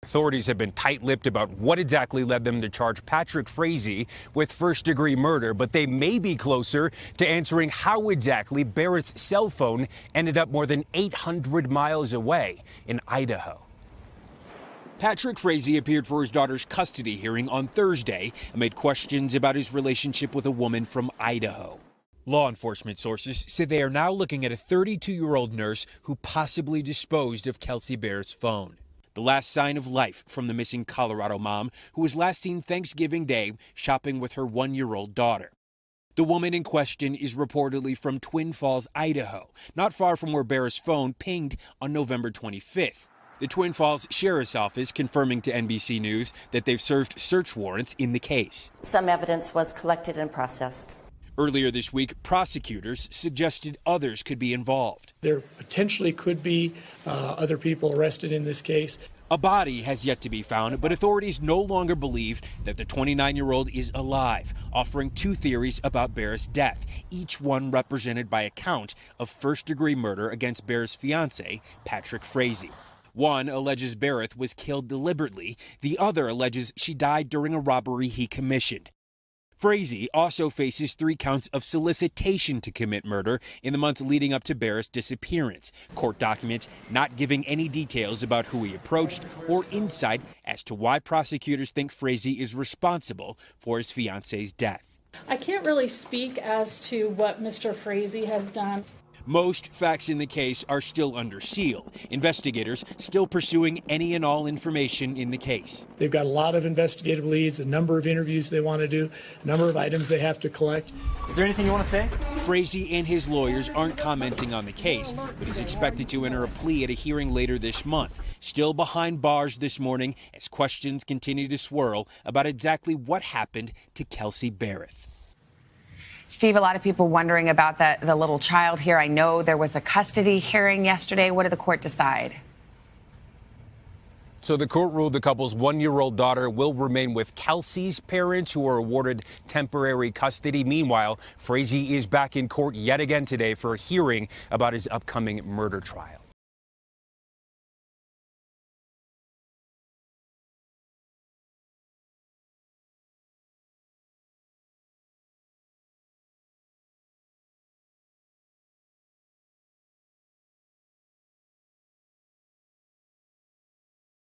Authorities have been tight-lipped about what exactly led them to charge Patrick Frazee with first-degree murder, but they may be closer to answering how exactly Barrett's cell phone ended up more than 800 miles away in Idaho. Patrick Frazee appeared for his daughter's custody hearing on Thursday amid questions about his relationship with a woman from Idaho. Law enforcement sources say they are now looking at a 32-year-old nurse who possibly disposed of Kelsey Barrett's phone. The last sign of life from the missing Colorado mom, who was last seen Thanksgiving Day shopping with her 1-year-old daughter. The woman in question is reportedly from Twin Falls, Idaho, not far from where Barrett's phone pinged on November 25th. The Twin Falls Sheriff's Office confirming to NBC News that they've served search warrants in the case. Some evidence was collected and processed. Earlier this week, prosecutors suggested others could be involved. There potentially could be other people arrested in this case. A body has yet to be found, but authorities no longer believe that the 29-year-old is alive, offering two theories about Barrett's death, each one represented by a count of first-degree murder against Barrett's fiancé, Patrick Frazee. One alleges Barrett was killed deliberately. The other alleges she died during a robbery he commissioned. Frazee also faces 3 counts of solicitation to commit murder in the months leading up to Barrett's disappearance. Court documents not giving any details about who he approached or insight as to why prosecutors think Frazee is responsible for his fiance's death. I can't really speak as to what Mr. Frazee has done. Most facts in the case are still under seal. Investigators still pursuing any and all information in the case. They've got a lot of investigative leads, a number of interviews they want to do, a number of items they have to collect. Is there anything you want to say? Frazee and his lawyers aren't commenting on the case, but is expected to enter a plea at a hearing later this month. Still behind bars this morning as questions continue to swirl about exactly what happened to Kelsey Barrett. Steve, a lot of people wondering about the little child here. I know there was a custody hearing yesterday. What did the court decide? So the court ruled the couple's 1-year-old daughter will remain with Kelsey's parents, who are awarded temporary custody. Meanwhile, Frazee is back in court yet again today for a hearing about his upcoming murder trial.